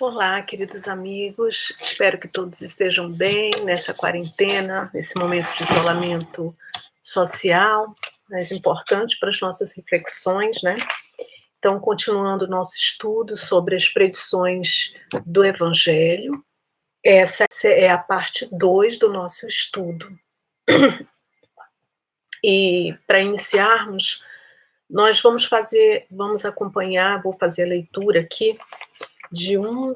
Olá, queridos amigos. Espero que todos estejam bem nessa quarentena, nesse momento de isolamento social, mas importante para as nossas reflexões, né? Então, continuando o nosso estudo sobre as predições do Evangelho, essa é a parte 2 do nosso estudo. E para iniciarmos, nós vamos acompanhar, vou fazer a leitura aqui de um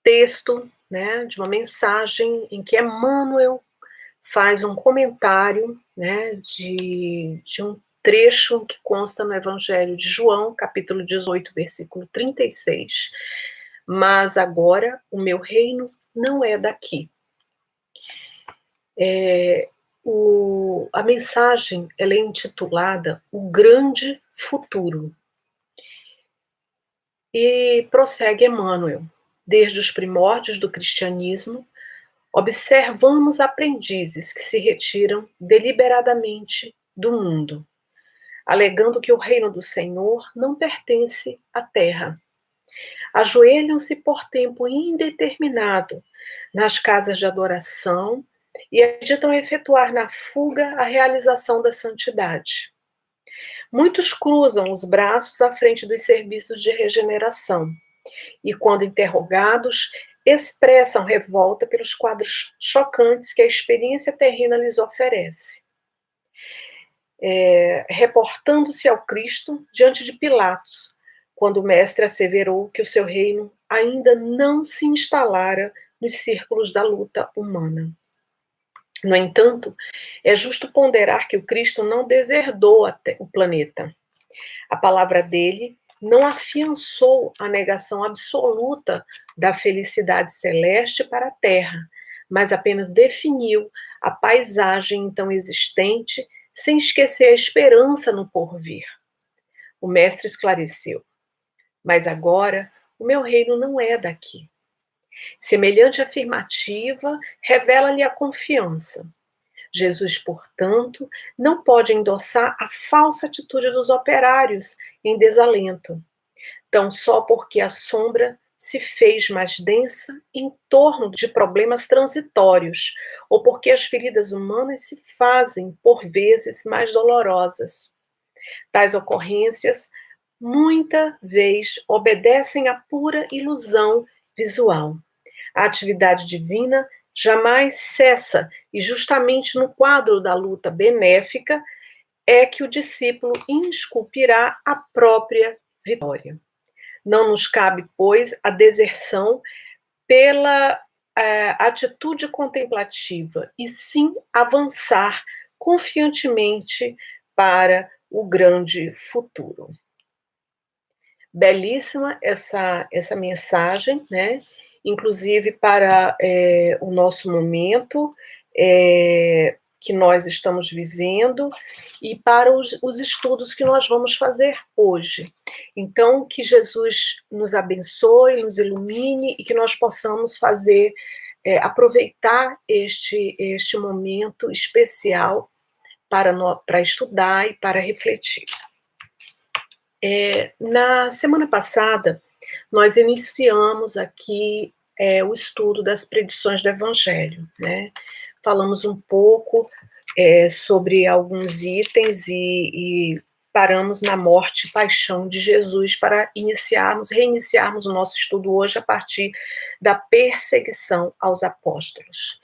texto, né, de uma mensagem em que Emmanuel faz um comentário, né, de um trecho que consta no Evangelho de João, capítulo 18, versículo 36. Mas agora o meu reino não é daqui. A mensagem ela é intitulada O Grande Futuro. E prossegue Emmanuel. Desde os primórdios do cristianismo, observamos aprendizes que se retiram deliberadamente do mundo, alegando que o reino do Senhor não pertence à terra. Ajoelham-se por tempo indeterminado nas casas de adoração e acreditam efetuar na fuga a realização da santidade. Muitos cruzam os braços à frente dos serviços de regeneração e, quando interrogados, expressam revolta pelos quadros chocantes que a experiência terrena lhes oferece. Reportando-se ao Cristo diante de Pilatos, quando o mestre asseverou que o seu reino ainda não se instalara nos círculos da luta humana. No entanto, é justo ponderar que o Cristo não deserdou o planeta. A palavra dele não afiançou a negação absoluta da felicidade celeste para a Terra, mas apenas definiu a paisagem então existente, sem esquecer a esperança no porvir. O mestre esclareceu: mas agora o meu reino não é daqui. Semelhante afirmativa revela-lhe a confiança. Jesus, portanto, não pode endossar a falsa atitude dos operários em desalento, tão só porque a sombra se fez mais densa em torno de problemas transitórios, ou porque as feridas humanas se fazem, por vezes, mais dolorosas. Tais ocorrências, muita vez, obedecem à pura ilusão visual. A atividade divina jamais cessa, e justamente no quadro da luta benéfica é que o discípulo esculpirá a própria vitória. Não nos cabe, pois, a deserção pela atitude contemplativa, e sim avançar confiantemente para o grande futuro. Belíssima essa mensagem, né? Inclusive para o nosso momento que nós estamos vivendo e para os estudos que nós vamos fazer hoje. Então, que Jesus nos abençoe, nos ilumine e que nós possamos fazer, aproveitar este momento especial para estudar e para refletir. Na semana passada, nós iniciamos aqui o estudo das predições do Evangelho, né? Falamos um pouco sobre alguns itens e paramos na morte e paixão de Jesus para reiniciarmos o nosso estudo hoje a partir da perseguição aos apóstolos.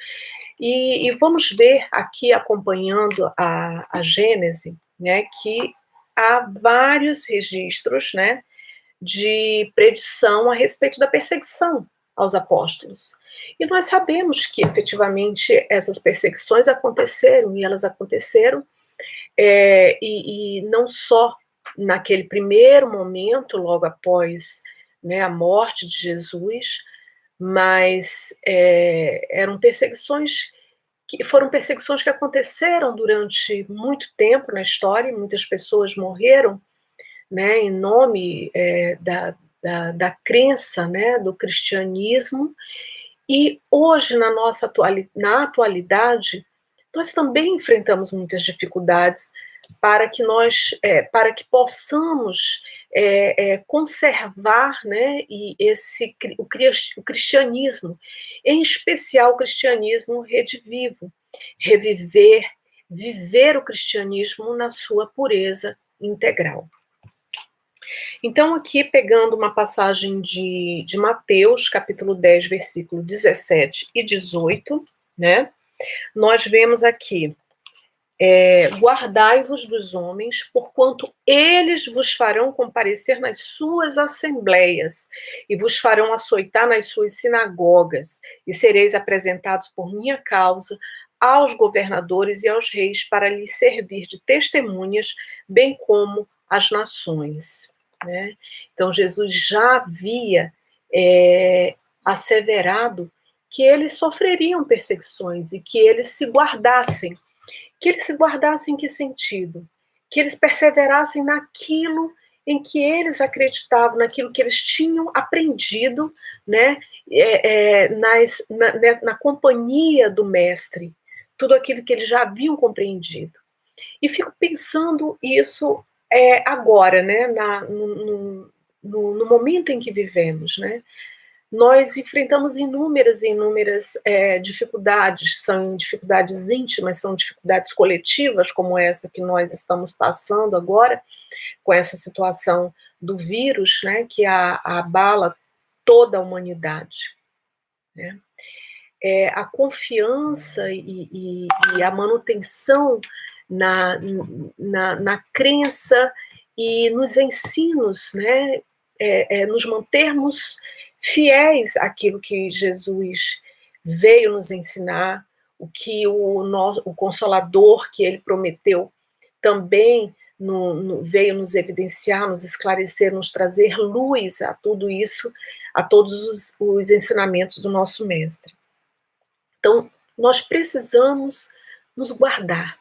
E vamos ver aqui, acompanhando a Gênese, né, que há vários registros, né, de predição a respeito da perseguição aos apóstolos. E nós sabemos que, efetivamente, essas perseguições aconteceram, e elas aconteceram, e não só naquele primeiro momento, logo após, né, a morte de Jesus, mas foram perseguições que aconteceram durante muito tempo na história, e muitas pessoas morreram, né, em nome da crença, né, do cristianismo. E hoje, na atualidade, nós também enfrentamos muitas dificuldades para que possamos conservar, né, o cristianismo, em especial o cristianismo redivivo, reviver, viver o cristianismo na sua pureza integral. Então, aqui, pegando uma passagem de Mateus, capítulo 10, versículo 17 e 18, né, nós vemos aqui: guardai-vos dos homens, porquanto eles vos farão comparecer nas suas assembleias, e vos farão açoitar nas suas sinagogas, e sereis apresentados por minha causa aos governadores e aos reis, para lhes servir de testemunhas, bem como às nações. Né? Então, Jesus já havia asseverado que eles sofreriam perseguições e que eles se guardassem. Que eles se guardassem em que sentido? Que eles perseverassem naquilo em que eles acreditavam, naquilo que eles tinham aprendido, né, na companhia do mestre, tudo aquilo que eles já haviam compreendido. E fico pensando isso agora, né, no momento em que vivemos, né? Nós enfrentamos inúmeras dificuldades, são dificuldades íntimas, são dificuldades coletivas, como essa que nós estamos passando agora, com essa situação do vírus, né, que abala toda a humanidade. Né? A confiança e a manutenção na crença e nos ensinos, né, nos mantermos fiéis àquilo que Jesus veio nos ensinar, o que o Consolador que ele prometeu também veio nos evidenciar, nos esclarecer, nos trazer luz a tudo isso, a todos os ensinamentos do nosso Mestre. Então, nós precisamos nos guardar,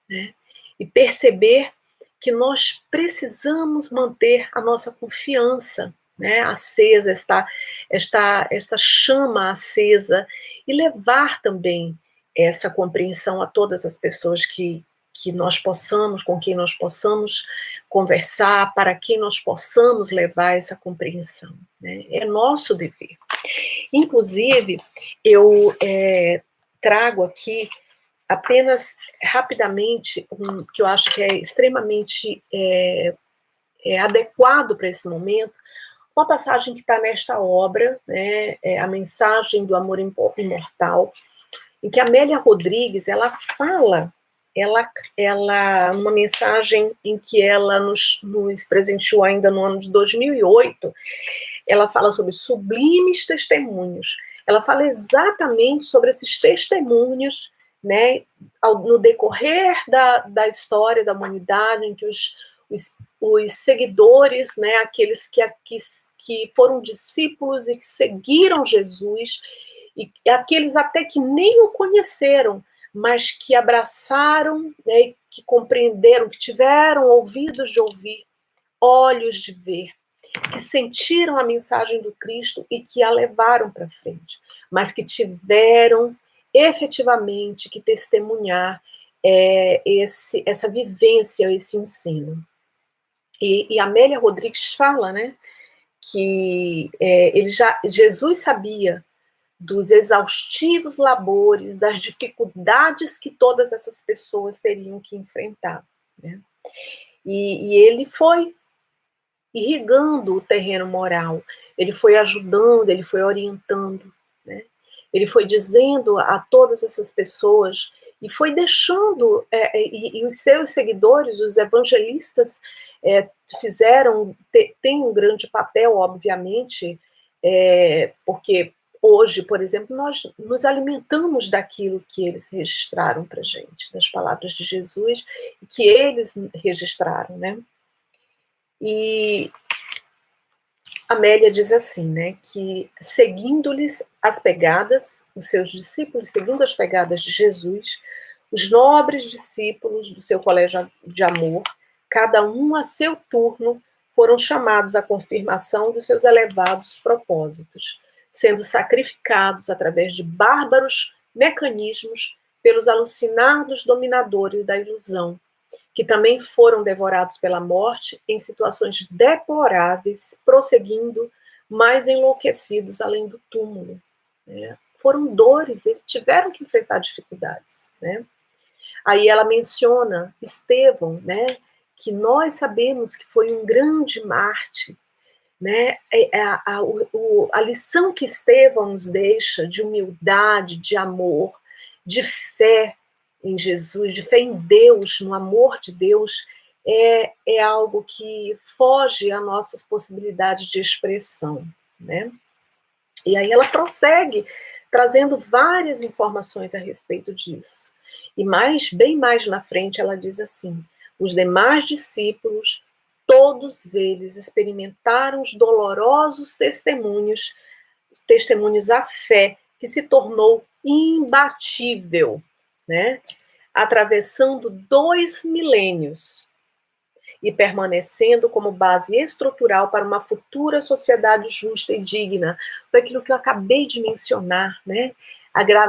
né? E perceber que nós precisamos manter a nossa confiança, né, acesa, esta chama acesa, e levar também essa compreensão a todas as pessoas que nós possamos, com quem nós possamos conversar, para quem nós possamos levar essa compreensão. Né? É nosso dever. Inclusive, eu trago aqui apenas rapidamente que eu acho que é extremamente adequado para esse momento, uma passagem que está nesta obra, né, a mensagem do amor imortal, em que Amélia Rodrigues, ela fala, numa mensagem em que ela nos presenteou ainda no ano de 2008, ela fala sobre sublimes testemunhos. Ela fala exatamente sobre esses testemunhos, né, no decorrer da história da humanidade, em que os seguidores, né, aqueles que foram discípulos e que seguiram Jesus, e aqueles até que nem o conheceram, mas que abraçaram, né, que compreenderam, que tiveram ouvidos de ouvir, olhos de ver, que sentiram a mensagem do Cristo e que a levaram para frente, mas que tiveram efetivamente que testemunhar essa vivência, esse ensino. E Amélia Rodrigues fala, né, que Jesus sabia dos exaustivos labores, das dificuldades que todas essas pessoas teriam que enfrentar. Né? E ele foi irrigando o terreno moral, ele foi ajudando, ele foi orientando, né? Ele foi dizendo a todas essas pessoas e foi deixando, e os seus seguidores, os evangelistas, têm um grande papel, obviamente, porque hoje, por exemplo, nós nos alimentamos daquilo que eles registraram para a gente, das palavras de Jesus, que eles registraram, né? E Amélia diz assim, né, que seguindo-lhes as pegadas, os seus discípulos seguindo as pegadas de Jesus, os nobres discípulos do seu colégio de amor, cada um a seu turno, foram chamados à confirmação dos seus elevados propósitos, sendo sacrificados através de bárbaros mecanismos pelos alucinados dominadores da ilusão, que também foram devorados pela morte em situações deploráveis, prosseguindo mais enlouquecidos além do túmulo. Né? Foram dores, eles tiveram que enfrentar dificuldades. Né? Aí ela menciona Estevão, né, que nós sabemos que foi um grande mártir, né? A lição que Estevão nos deixa de humildade, de amor, de fé em Jesus, de fé em Deus, no amor de Deus, é algo que foge às nossas possibilidades de expressão, né? E aí ela prossegue trazendo várias informações a respeito disso. E bem mais na frente, ela diz assim: os demais discípulos, todos eles experimentaram os dolorosos testemunhos à fé, que se tornou imbatível, né? Atravessando 2 milênios e permanecendo como base estrutural para uma futura sociedade justa e digna. Foi aquilo que eu acabei de mencionar, né?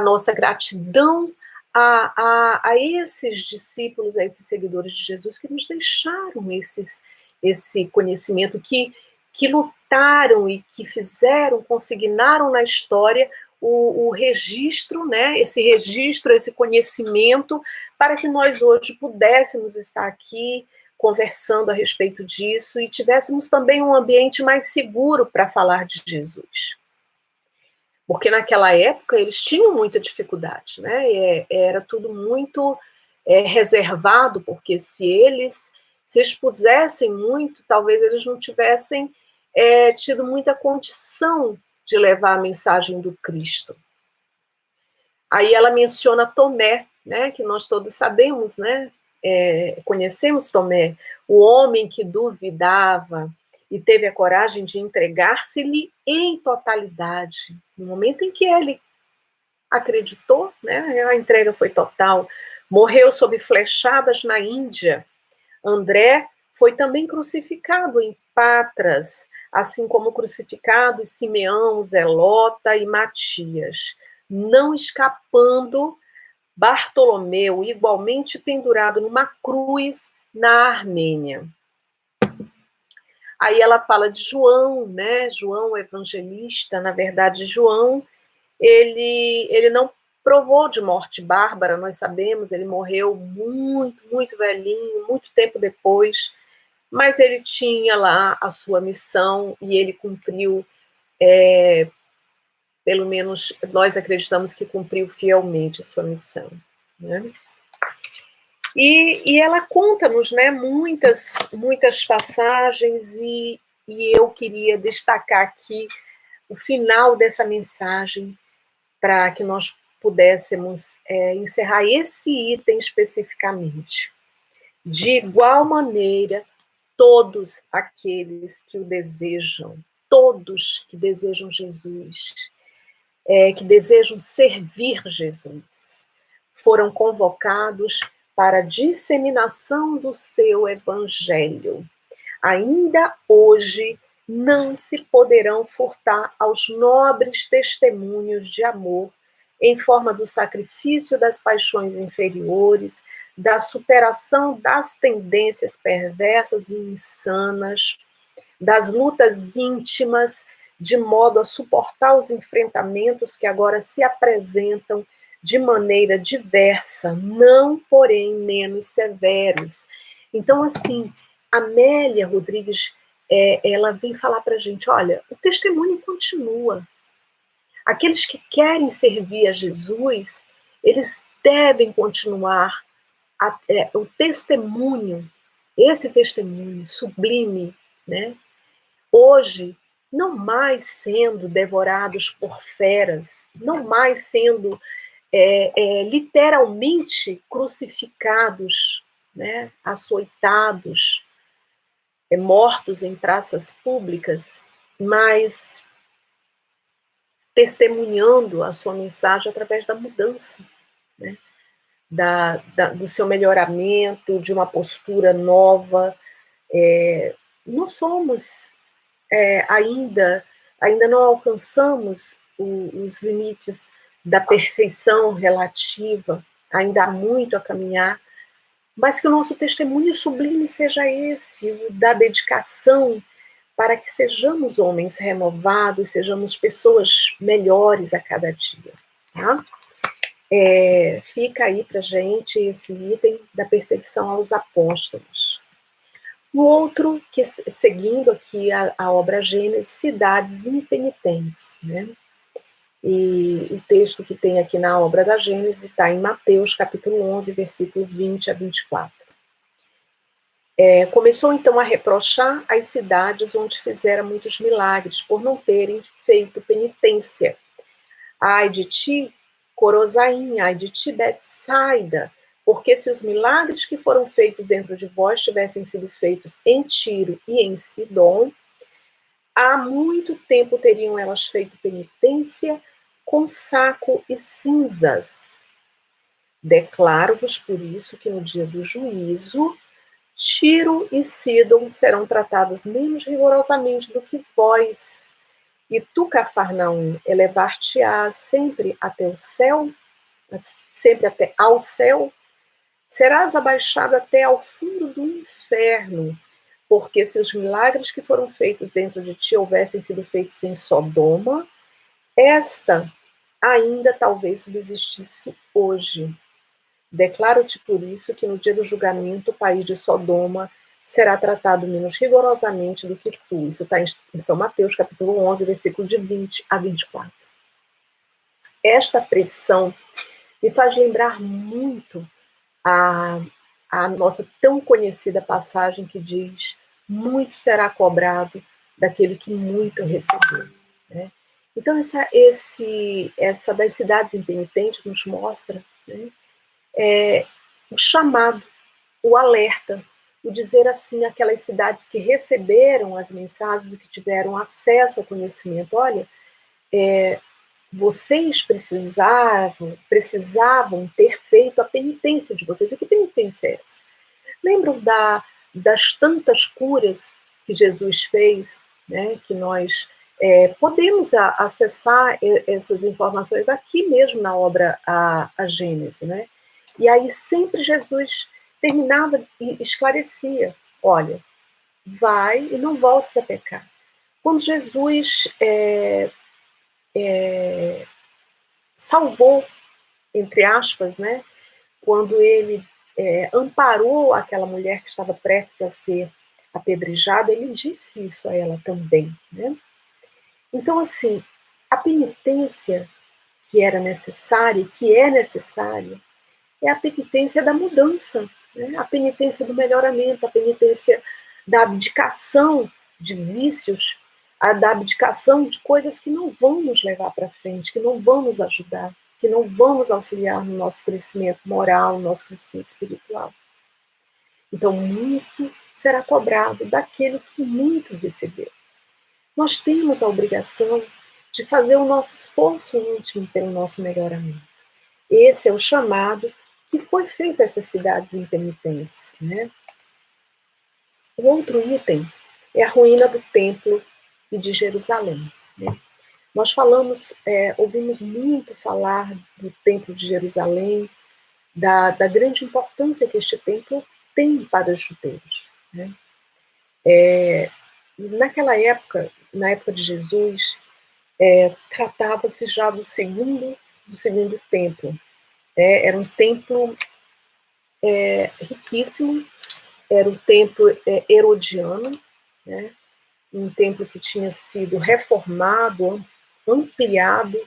Nossa gratidão a esses discípulos, a esses seguidores de Jesus que nos deixaram esse conhecimento, que lutaram e que fizeram, consignaram na história o registro, né? Esse registro, esse conhecimento, para que nós hoje pudéssemos estar aqui conversando a respeito disso e tivéssemos também um ambiente mais seguro para falar de Jesus. Porque naquela época eles tinham muita dificuldade, né? Era tudo muito reservado, porque se eles se expusessem muito, talvez eles não tivessem tido muita condição de levar a mensagem do Cristo. Aí ela menciona Tomé, né, que nós todos sabemos, né, conhecemos Tomé, o homem que duvidava e teve a coragem de entregar-se-lhe em totalidade. No momento em que ele acreditou, né, a entrega foi total. Morreu sob flechadas na Índia. André foi também crucificado em Patras, assim como crucificados Simeão, Zelota e Matias, não escapando Bartolomeu, igualmente pendurado numa cruz na Armênia. Aí ela fala de João, né? João evangelista, na verdade, João, ele não provou de morte bárbara, nós sabemos, ele morreu muito, muito velhinho, muito tempo depois, mas ele tinha lá a sua missão e ele cumpriu, pelo menos nós acreditamos que cumpriu fielmente a sua missão, né? E ela conta-nos, né, muitas passagens, e eu queria destacar aqui o final dessa mensagem para que nós pudéssemos encerrar esse item especificamente. De igual maneira, todos aqueles que o desejam, todos que desejam Jesus, que desejam servir Jesus, foram convocados para a disseminação do seu evangelho. Ainda hoje não se poderão furtar aos nobres testemunhos de amor em forma do sacrifício das paixões inferiores, da superação das tendências perversas e insanas, das lutas íntimas, de modo a suportar os enfrentamentos que agora se apresentam de maneira diversa, não, porém, menos severos. Então, assim, Amélia Rodrigues, ela vem falar para a gente, olha, o testemunho continua. Aqueles que querem servir a Jesus, eles devem continuar o testemunho, esse testemunho sublime, né? Hoje, não mais sendo devorados por feras, não mais sendo literalmente crucificados, né, açoitados, mortos em praças públicas, mas testemunhando a sua mensagem através da mudança, né, do seu melhoramento, de uma postura nova. Não somos ainda não alcançamos os limites da perfeição relativa, ainda há muito a caminhar, mas que o nosso testemunho sublime seja esse, o da dedicação, para que sejamos homens renovados, sejamos pessoas melhores a cada dia. Tá? Fica aí para gente esse item da perseguição aos apóstolos. O outro, que seguindo aqui a obra Gênesis, cidades impenitentes, né? E o texto que tem aqui na obra da Gênesis está em Mateus, capítulo 11, versículo 20 a 24. Começou então a reprochar as cidades onde fizera muitos milagres, por não terem feito penitência. Ai de ti, Corozaim, ai de ti, Betsaida, porque se os milagres que foram feitos dentro de vós tivessem sido feitos em Tiro e em Sidom, há muito tempo teriam elas feito penitência com saco e cinzas. Declaro-vos por isso que no dia do juízo, Tiro e Sidom serão tratados menos rigorosamente do que vós. E tu, Cafarnaum, elevar-te-ás sempre até o céu, sempre até ao céu, serás abaixado até ao fundo do inferno, porque se os milagres que foram feitos dentro de ti houvessem sido feitos em Sodoma, esta ainda talvez subsistisse hoje. Declaro-te por isso que no dia do julgamento o país de Sodoma será tratado menos rigorosamente do que tu. Isso está em São Mateus, capítulo 11, versículo de 20 a 24. Esta predição me faz lembrar muito a nossa tão conhecida passagem que diz: muito será cobrado daquele que muito recebeu. Né? Então, essa das cidades impenitentes nos mostra, né, o chamado, o alerta, o dizer assim aquelas cidades que receberam as mensagens e que tiveram acesso ao conhecimento: olha, vocês precisavam ter feito a penitência de vocês. E que penitência é essa? Lembram das tantas curas que Jesus fez, né, que nós podemos acessar essas informações aqui mesmo na obra a Gênesis, né? E aí sempre Jesus terminava e esclarecia: olha, vai e não voltes a pecar. Quando Jesus salvou, entre aspas, né, quando ele amparou aquela mulher que estava prestes a ser apedrejada, ele disse isso a ela também, né? Então, assim, a penitência que era necessária, que é necessária, é a penitência da mudança, né? A penitência do melhoramento, a penitência da abdicação de vícios, da abdicação de coisas que não vão nos levar para frente, que não vão nos ajudar, que não vão nos auxiliar no nosso crescimento moral, no nosso crescimento espiritual. Então, muito será cobrado daquele que muito recebeu. Nós temos a obrigação de fazer o nosso esforço íntimo pelo nosso melhoramento. Esse é o chamado que foi feito a essas cidades impenitentes, né? O outro item é a ruína do templo e de Jerusalém, né? Nós ouvimos muito falar do templo de Jerusalém, da grande importância que este templo tem para os judeus, né? Naquela época, na época de Jesus, tratava-se já do segundo templo. Era um templo riquíssimo, era um templo herodiano, né? Um templo que tinha sido reformado, ampliado,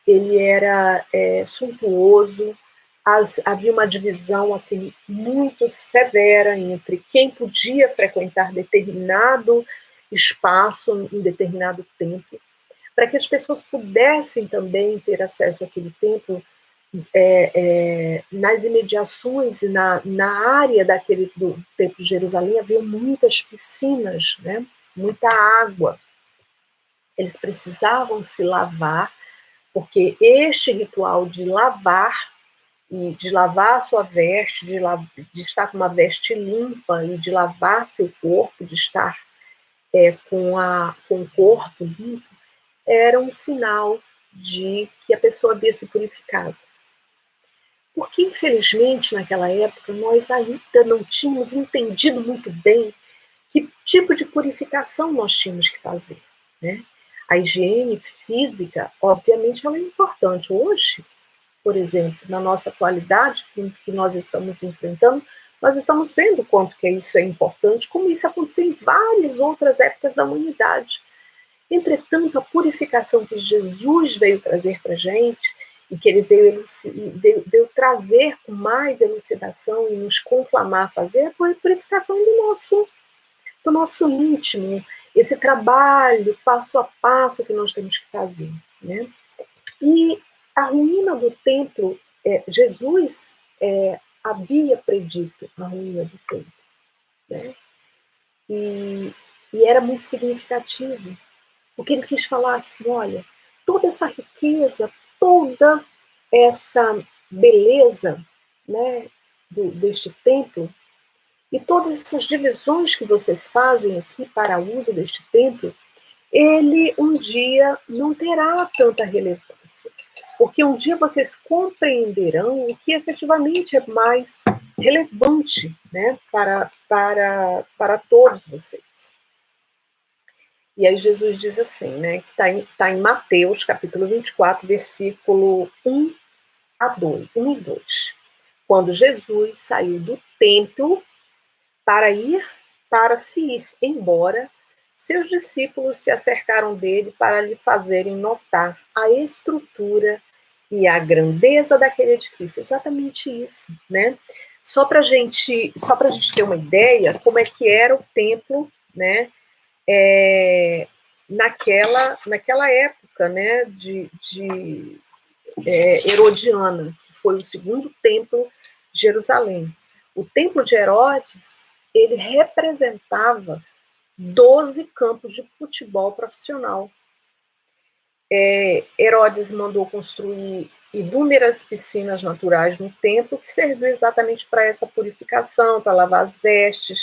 ele era suntuoso, havia uma divisão assim muito severa entre quem podia frequentar determinado espaço em determinado templo, para que as pessoas pudessem também ter acesso àquele templo. Nas imediações e na área do Templo de Jerusalém havia muitas piscinas, né? Muita água. Eles precisavam se lavar, porque este ritual de lavar, e de lavar a sua veste, de estar com uma veste limpa e de lavar seu corpo, de estar com o corpo limpo, era um sinal de que a pessoa havia se purificado. Porque, infelizmente, naquela época, nós ainda não tínhamos entendido muito bem que tipo de purificação nós tínhamos que fazer, né? A higiene física, obviamente, ela é importante. Hoje, por exemplo, na nossa atualidade que nós estamos enfrentando, nós estamos vendo o quanto que isso é importante, como isso aconteceu em várias outras épocas da humanidade. Entretanto, a purificação que Jesus veio trazer para a gente, e que ele veio trazer com mais elucidação e nos conclamar a fazer, foi a purificação do nosso íntimo, esse trabalho passo a passo que nós temos que fazer, né? E a ruína do templo, Jesus havia predito a ruína do templo, né? E, e era muito significativo, porque ele quis falar assim, olha, toda essa riqueza, toda essa beleza, né, deste templo, e todas essas divisões que vocês fazem aqui para o uso deste templo, ele um dia não terá tanta relevância. Porque um dia vocês compreenderão o que efetivamente é mais relevante, né, para todos vocês. E aí Jesus diz assim, né, que está em Mateus, capítulo 24, versículo 1 e 2. Quando Jesus saiu do templo para se ir embora, seus discípulos se acercaram dele para lhe fazerem notar a estrutura e a grandeza daquele edifício. Exatamente isso, né? Só para gente ter uma ideia como é que era o templo, né? Naquela época, né? De Herodiana, que foi o segundo templo de Jerusalém. O templo de Herodes, ele representava 12 campos de futebol profissional. Herodes mandou construir inúmeras piscinas naturais no templo, que serviu exatamente para essa purificação, para lavar as vestes.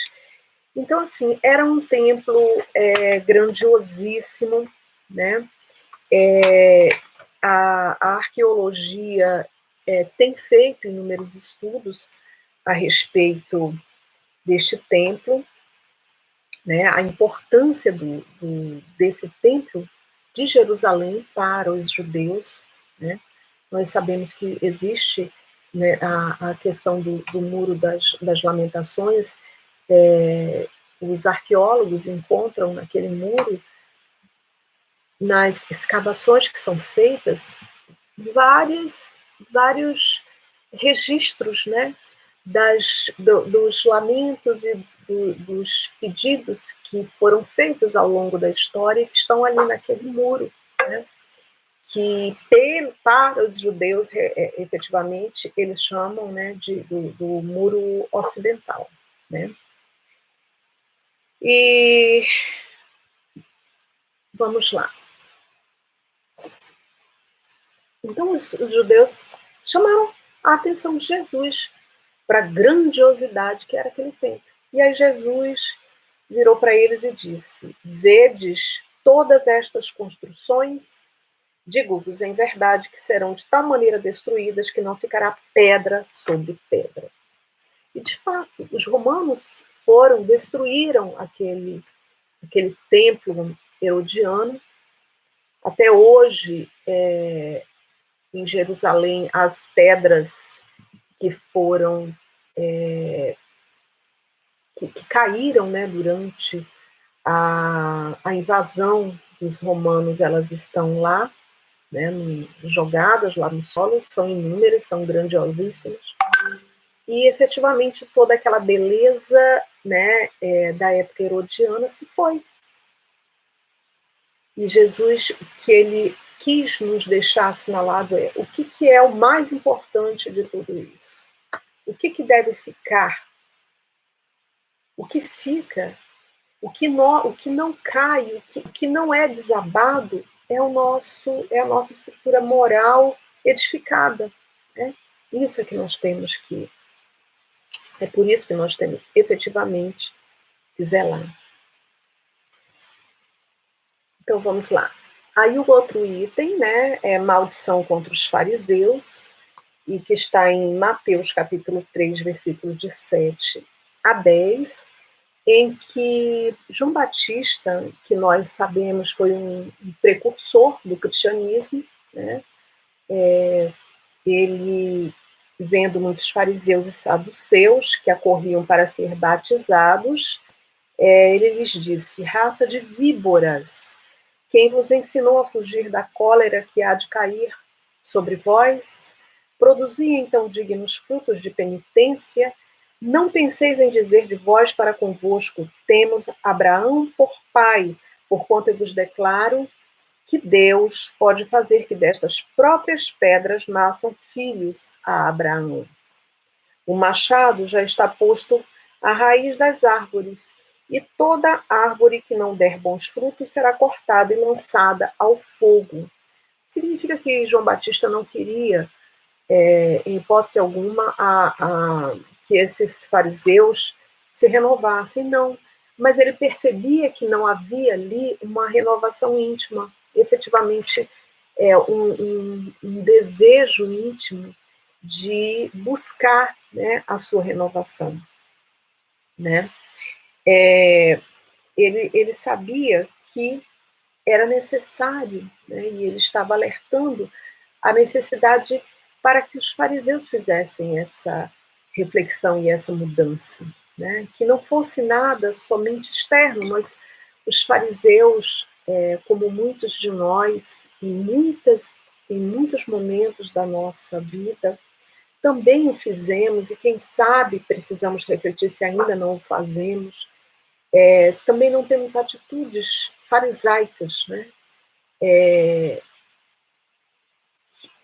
Então, assim, era um templo grandiosíssimo, né? A arqueologia tem feito inúmeros estudos a respeito deste templo, né, a importância desse templo de Jerusalém para os judeus, né? Nós sabemos que existe, né, a questão do Muro das Lamentações. Os arqueólogos encontram naquele muro, nas escavações que são feitas, vários registros, né, dos lamentos e dos pedidos que foram feitos ao longo da história, que estão ali naquele muro, né, que para os judeus, efetivamente, eles chamam, né, do muro ocidental, né. E vamos lá. Então, os judeus chamaram a atenção de Jesus para a grandiosidade que era aquele templo. E aí Jesus virou para eles e disse: Vedes todas estas construções? Digo-vos em verdade que serão de tal maneira destruídas que não ficará pedra sobre pedra. E de fato, os romanos destruíram aquele templo herodiano. Até hoje, em Jerusalém, as pedras que foram que caíram, né, durante a invasão dos romanos, elas estão lá, né, jogadas lá no solo, são inúmeras, são grandiosíssimas, e efetivamente toda aquela beleza, né, da época herodiana se foi. E Jesus, que ele quis nos deixar assinalado o que é o mais importante de tudo isso? O que deve ficar? O que fica, o que não cai, o que não é desabado é a nossa estrutura moral edificada, né? Isso é que nós temos que, é por isso que nós temos efetivamente que zelar. Então vamos lá. Aí o outro item, né, é maldição contra os fariseus. e que está em Mateus capítulo 3, versículos de 7 a 10, em que João Batista, que nós sabemos foi um precursor do cristianismo, né? Ele, vendo muitos fariseus e saduceus que acorriam para ser batizados, ele lhes disse: raça de víboras, quem vos ensinou a fugir da cólera que há de cair sobre vós? Produzi então dignos frutos de penitência. Não penseis em dizer de vós para convosco: temos Abraão por pai, porquanto eu vos declaro que Deus pode fazer que destas próprias pedras nasçam filhos a Abraão. O machado já está posto à raiz das árvores, e toda árvore que não der bons frutos será cortada e lançada ao fogo. Significa que João Batista não queria, em hipótese alguma, que esses fariseus se renovassem, não. Mas ele percebia que não havia ali uma renovação íntima, efetivamente um desejo íntimo de buscar, né, a sua renovação, né? Ele sabia que era necessário, né, e ele estava alertando a necessidade para que os fariseus fizessem essa reflexão e essa mudança, né? Que não fosse nada somente externo, mas os fariseus, como muitos de nós, em muitos momentos da nossa vida, também o fizemos e quem sabe precisamos refletir se ainda não o fazemos. Também não temos atitudes farisaicas, né?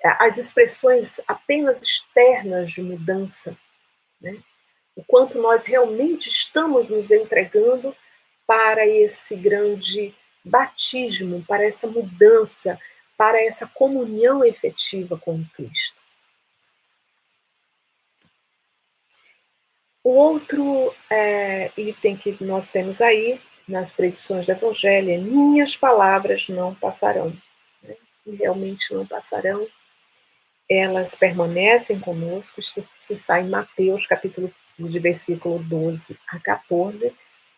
As expressões apenas externas de mudança, né? O quanto nós realmente estamos nos entregando para esse grande batismo, para essa mudança, para essa comunhão efetiva com Cristo. O outro item que nós temos aí nas predições do Evangelho é: minhas palavras não passarão. Né? E realmente não passarão. Elas permanecem conosco. Isso está em Mateus, capítulo 15, versículo 12 a 14.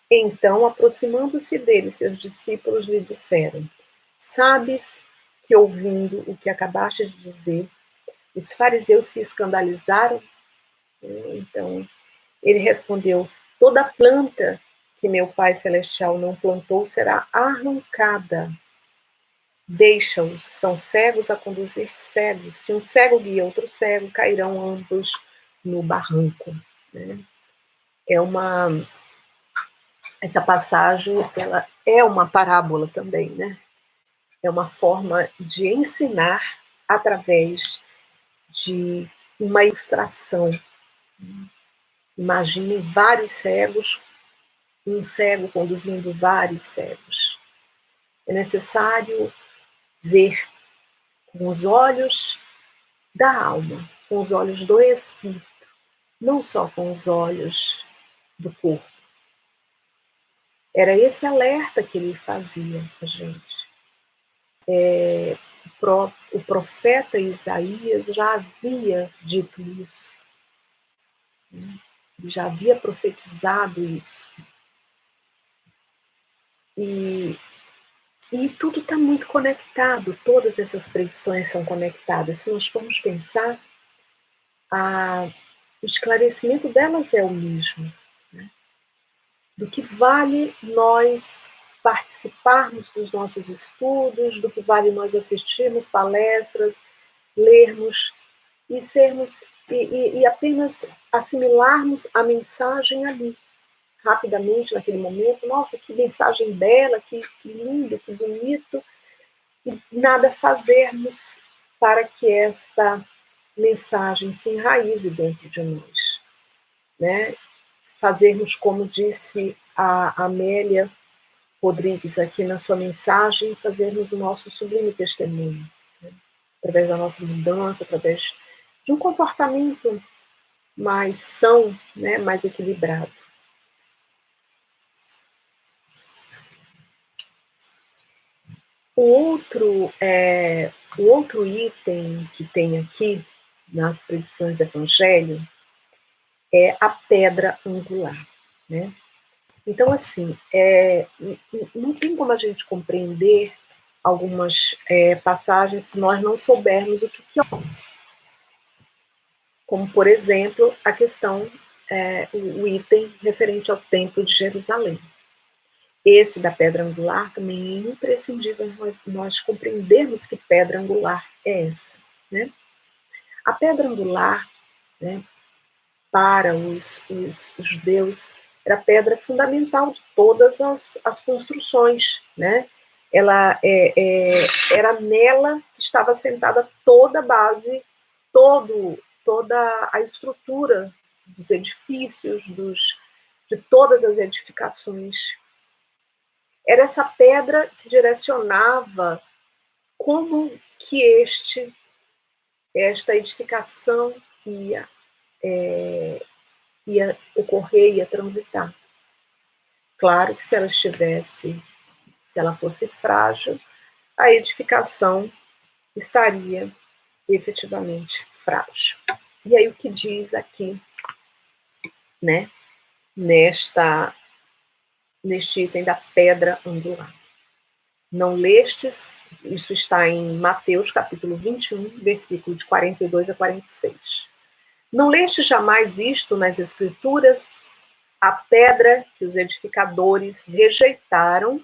Então, aproximando-se dele, seus discípulos lhe disseram: sabes que, ouvindo o que acabaste de dizer, os fariseus se escandalizaram? Então, ele respondeu: toda planta que meu Pai Celestial não plantou será arrancada. Deixa-os, são cegos a conduzir cegos. Se um cego guia outro cego, cairão ambos no barranco. Né? Essa passagem, ela é uma parábola também, né? É uma forma de ensinar através de uma ilustração. Imagine vários cegos, um cego conduzindo vários cegos. É necessário ver com os olhos da alma, com os olhos do espírito, não só com os olhos do corpo. Era esse alerta que ele fazia a gente. O profeta Isaías já havia dito isso, né? Ele já havia profetizado isso. E tudo está muito conectado, todas essas predições são conectadas. Se nós formos pensar, o esclarecimento delas é o mesmo. Né? Do que vale nós participarmos dos nossos estudos, do que vale nós assistirmos palestras, lermos e sermos e apenas assimilarmos a mensagem ali, rapidamente, naquele momento. Nossa, que mensagem bela, que lindo, que bonito, e nada fazermos para que esta mensagem se enraize dentro de nós, né? Fazermos como disse a Amélia Rodrigues aqui na sua mensagem, fazermos o nosso sublime testemunho, né? Através da nossa mudança, através de um comportamento mais são, né? Mais equilibrado. O outro item que tem aqui, nas tradições do Evangelho, é a pedra angular, né? Então, assim, não tem como a gente compreender algumas passagens se nós não soubermos o que é, como, por exemplo, a questão, o item referente ao Templo de Jerusalém. Esse da pedra angular também é imprescindível nós compreendermos que pedra angular é essa, né? A pedra angular, né, para os judeus, era a pedra fundamental de todas as construções, né? Ela era nela que estava assentada toda a base, toda a estrutura dos edifícios, de todas as edificações. Era essa pedra que direcionava como que esta edificação ia ocorrer, ia transitar. Claro que se ela fosse frágil, a edificação estaria efetivamente frágil. E aí o que diz aqui, né, neste item da pedra angular? Não lestes, isso está em Mateus capítulo 21, versículo de 42 a 46. Não lestes jamais isto nas Escrituras? A pedra que os edificadores rejeitaram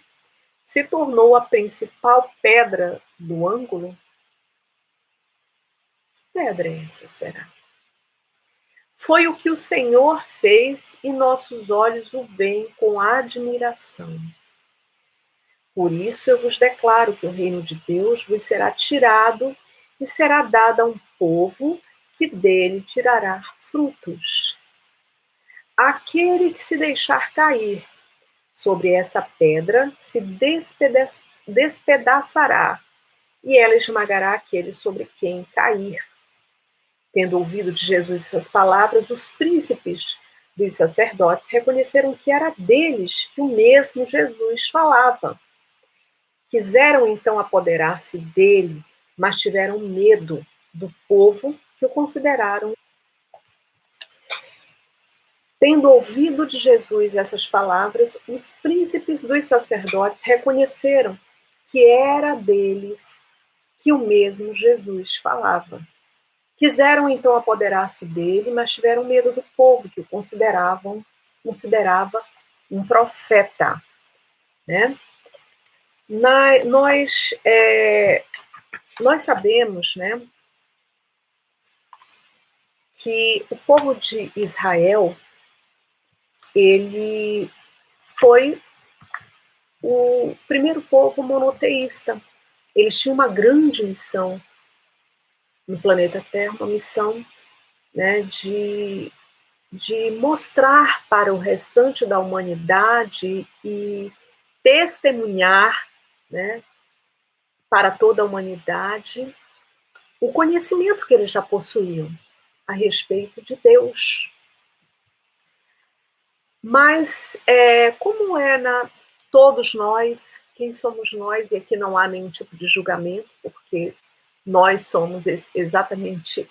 se tornou a principal pedra do ângulo? Que pedra é essa, será? Foi o que o Senhor fez e nossos olhos o veem com admiração. Por isso eu vos declaro que o reino de Deus vos será tirado e será dado a um povo que dele tirará frutos. Aquele que se deixar cair sobre essa pedra se despedaçará, e ela esmagará aquele sobre quem cair. Tendo ouvido de Jesus essas palavras, os príncipes dos sacerdotes reconheceram que era deles que o mesmo Jesus falava. Quiseram então apoderar-se dele, mas tiveram medo do povo que o consideraram. Tendo ouvido de Jesus essas palavras, os príncipes dos sacerdotes reconheceram que era deles que o mesmo Jesus falava. Quiseram então apoderar-se dele, mas tiveram medo do povo que o considerava um profeta, né? Nós sabemos, né, que o povo de Israel, ele foi o primeiro povo monoteísta. Eles tinham uma grande missão no planeta Terra, uma missão, né, de mostrar para o restante da humanidade e testemunhar, né, para toda a humanidade o conhecimento que eles já possuíam a respeito de Deus. Mas, como todos nós, quem somos nós, e aqui não há nenhum tipo de julgamento, porque nós somos exatamente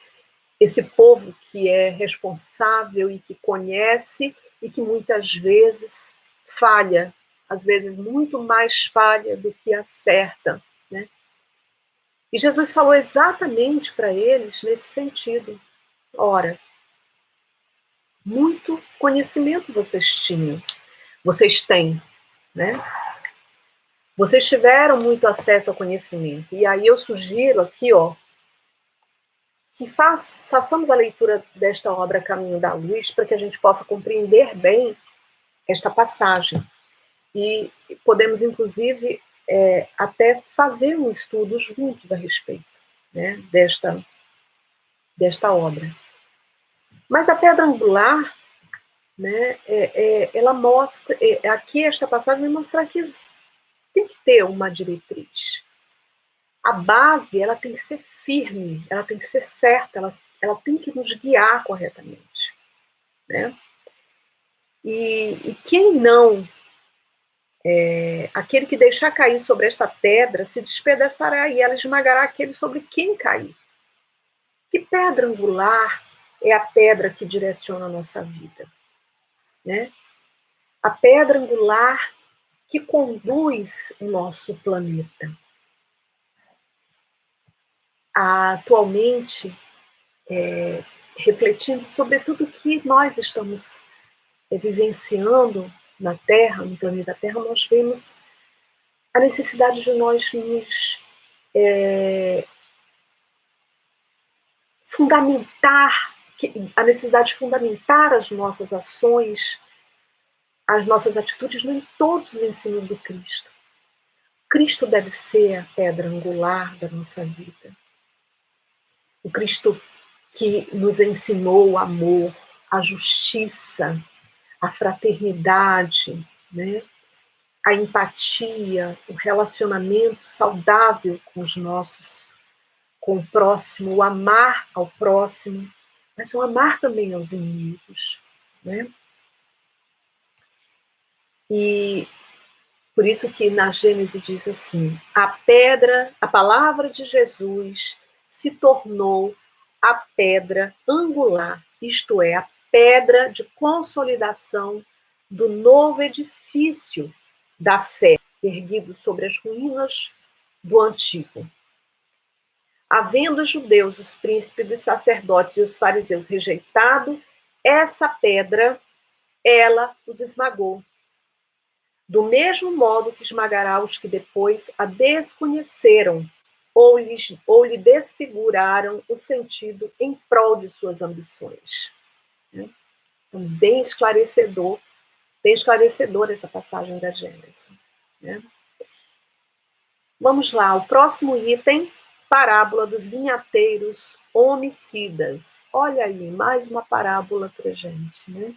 esse povo que é responsável e que conhece e que muitas vezes falha, às vezes muito mais falha do que acerta, né? E Jesus falou exatamente para eles nesse sentido. Ora, muito conhecimento vocês têm, né? Vocês tiveram muito acesso ao conhecimento. E aí eu sugiro aqui, que façamos a leitura desta obra Caminho da Luz para que a gente possa compreender bem esta passagem. E podemos, inclusive, até fazer um estudo juntos a respeito, né, desta obra. Mas a pedra angular, né, ela mostra, aqui esta passagem vai mostrar que tem que ter uma diretriz. A base, ela tem que ser firme, ela tem que ser certa, ela tem que nos guiar corretamente, né? E quem não, aquele que deixar cair sobre esta pedra se despedaçará e ela esmagará aquele sobre quem cair. Que pedra angular é a pedra que direciona a nossa vida, né? A pedra angular que conduz o nosso planeta. Atualmente, refletindo sobre tudo que nós estamos vivenciando na Terra, no planeta Terra, nós vemos a necessidade de nós nos fundamentar, a necessidade de fundamentar as nossas ações, as nossas atitudes em todos os ensinos do Cristo. Cristo deve ser a pedra angular da nossa vida. O Cristo que nos ensinou o amor, a justiça, a fraternidade, né? A empatia, o relacionamento saudável com os nossos, com o próximo, o amar ao próximo, mas o amar também aos inimigos, né? E por isso que na Gênesis diz assim: a pedra, a palavra de Jesus se tornou a pedra angular, isto é, a pedra de consolidação do novo edifício da fé, erguido sobre as ruínas do antigo. Havendo os judeus, os príncipes, os sacerdotes e os fariseus rejeitado essa pedra, ela os esmagou. Do mesmo modo que esmagará os que depois a desconheceram ou lhe desfiguraram o sentido em prol de suas ambições. Então, bem esclarecedor essa passagem da Gênesis. Né? Vamos lá, o próximo item, parábola dos vinhateiros homicidas. Olha aí, mais uma parábola para a gente. Né?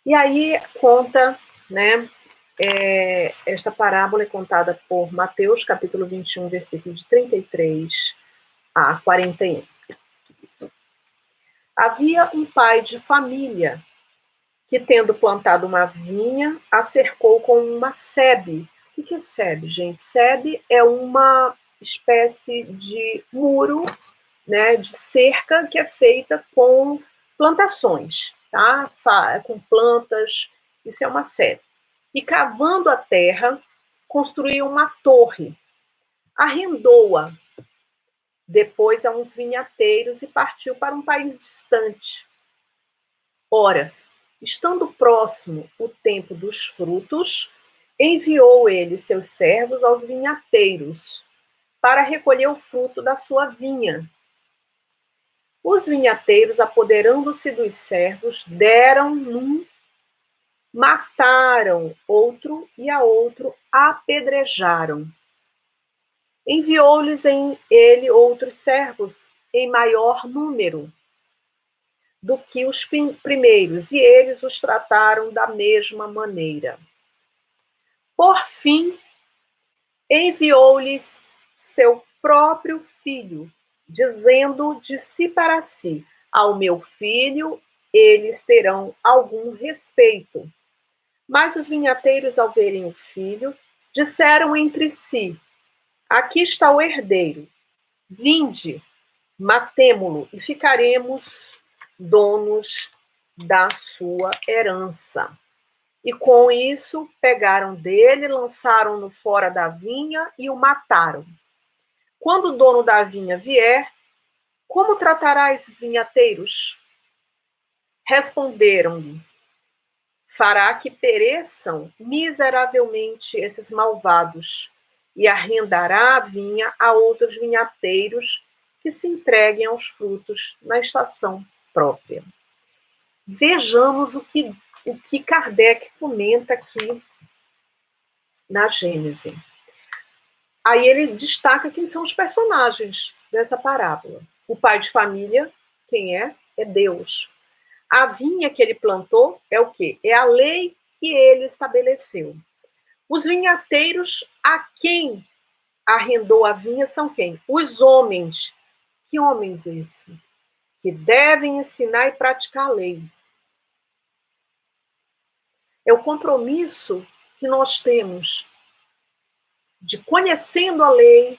E aí conta, né? Esta parábola é contada por Mateus, capítulo 21, versículo de 33 a 41. Havia um pai de família que, tendo plantado uma vinha, a cercou com uma sebe. O que é sebe, gente? Sebe é uma espécie de muro, né, de cerca que é feita com plantações, tá? Com plantas, isso é uma sebe. E cavando a terra, construiu uma torre, arrendou-a depois a uns vinhateiros e partiu para um país distante. Ora, estando próximo o tempo dos frutos, enviou ele seus servos aos vinhateiros para recolher o fruto da sua vinha. Os vinhateiros, apoderando-se dos servos, deram num, mataram outro e a outro apedrejaram. Enviou-lhes ele outros servos em maior número do que os primeiros, e eles os trataram da mesma maneira. Por fim, enviou-lhes seu próprio filho, dizendo de si para si: ao meu filho eles terão algum respeito. Mas os vinhateiros, ao verem o filho, disseram entre si: aqui está o herdeiro, vinde, matemo-lo e ficaremos donos da sua herança. E com isso pegaram dele, lançaram-no fora da vinha e o mataram. Quando o dono da vinha vier, como tratará esses vinhateiros? Responderam-lhe: fará que pereçam miseravelmente esses malvados, e arrendará a vinha a outros vinhateiros que se entreguem aos frutos na estação própria. Vejamos o que Kardec comenta aqui na Gênese. Aí ele destaca quem são os personagens dessa parábola. O pai de família, quem é? É Deus. A vinha que ele plantou é o quê? É a lei que ele estabeleceu. Os vinhateiros a quem arrendou a vinha são quem? Os homens. Que homens esses? Que devem ensinar e praticar a lei. É o compromisso que nós temos de, conhecendo a lei,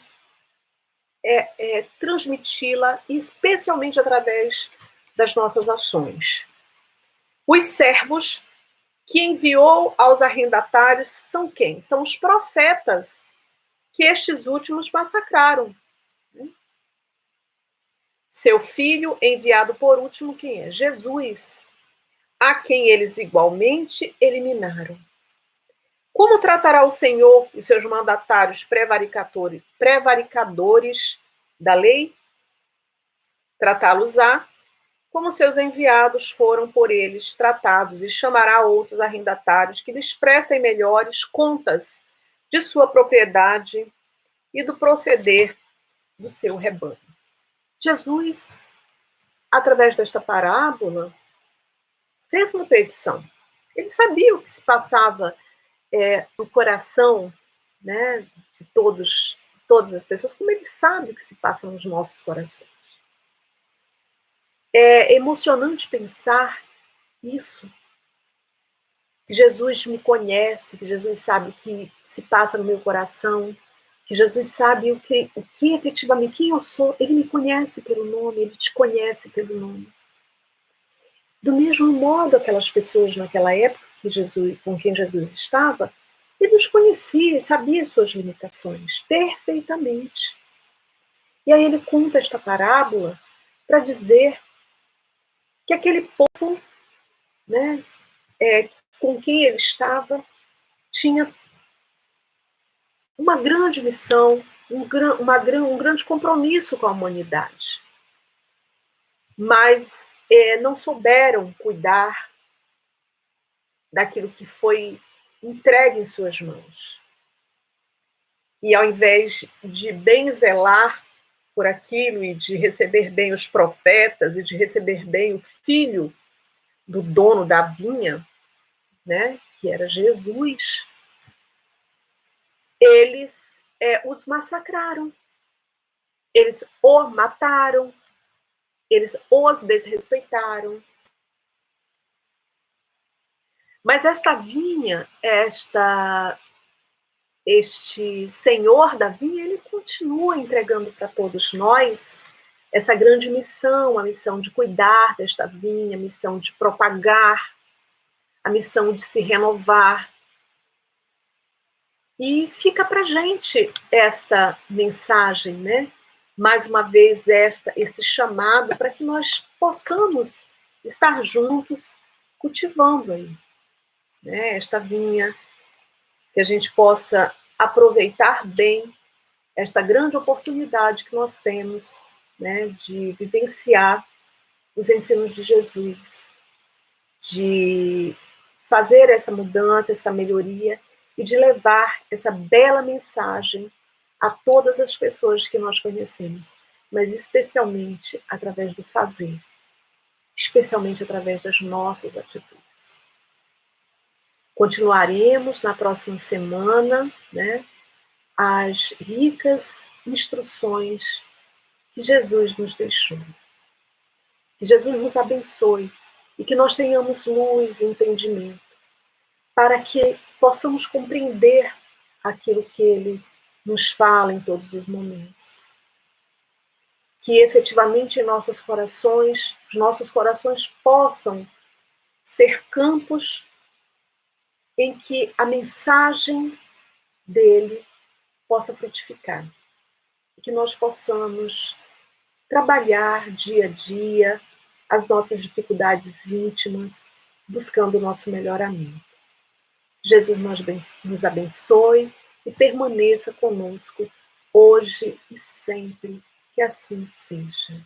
transmiti-la, especialmente através das nossas ações. Os servos que enviou aos arrendatários são quem? São os profetas que estes últimos massacraram. Seu filho, enviado por último, quem é? Jesus, a quem eles igualmente eliminaram. Como tratará o Senhor e seus mandatários prevaricadores da lei? Tratá-los-á como seus enviados foram por eles tratados, e chamará outros arrendatários que lhes prestem melhores contas de sua propriedade e do proceder do seu rebanho. Jesus, através desta parábola, fez uma petição. Ele sabia o que se passava no coração, né, de todas as pessoas, como ele sabe o que se passa nos nossos corações. É emocionante pensar isso, que Jesus me conhece, que Jesus sabe o que se passa no meu coração, que Jesus sabe o que efetivamente, quem eu sou. Ele me conhece pelo nome, ele te conhece pelo nome. Do mesmo modo, aquelas pessoas naquela época com quem Jesus estava, ele os conhecia, sabia suas limitações perfeitamente. E aí ele conta esta parábola para dizer que aquele povo, né, com quem ele estava, tinha uma grande missão, um grande compromisso com a humanidade. Mas não souberam cuidar daquilo que foi entregue em suas mãos. E ao invés de bem zelar por aquilo e de receber bem os profetas e de receber bem o filho do dono da vinha, né, que era Jesus, eles os massacraram, eles o mataram, eles os desrespeitaram. Mas esta vinha, este senhor da vinha, ele continua entregando para todos nós essa grande missão, a missão de cuidar desta vinha, a missão de propagar, a missão de se renovar. E fica para a gente esta mensagem, né? Mais uma vez, esse chamado para que nós possamos estar juntos cultivando aí, né? Esta vinha, que a gente possa aproveitar bem esta grande oportunidade que nós temos, né, de vivenciar os ensinos de Jesus, de fazer essa mudança, essa melhoria e de levar essa bela mensagem a todas as pessoas que nós conhecemos, mas especialmente através do fazer, especialmente através das nossas atitudes. Continuaremos na próxima semana, né, as ricas instruções que Jesus nos deixou. Que Jesus nos abençoe e que nós tenhamos luz e entendimento para que possamos compreender aquilo que Ele nos fala em todos os momentos. Que efetivamente em nossos corações, os nossos corações possam ser campos em que a mensagem dele possa frutificar. E que nós possamos trabalhar dia a dia as nossas dificuldades íntimas, buscando o nosso melhoramento. Jesus nos abençoe e permaneça conosco hoje e sempre, que assim seja.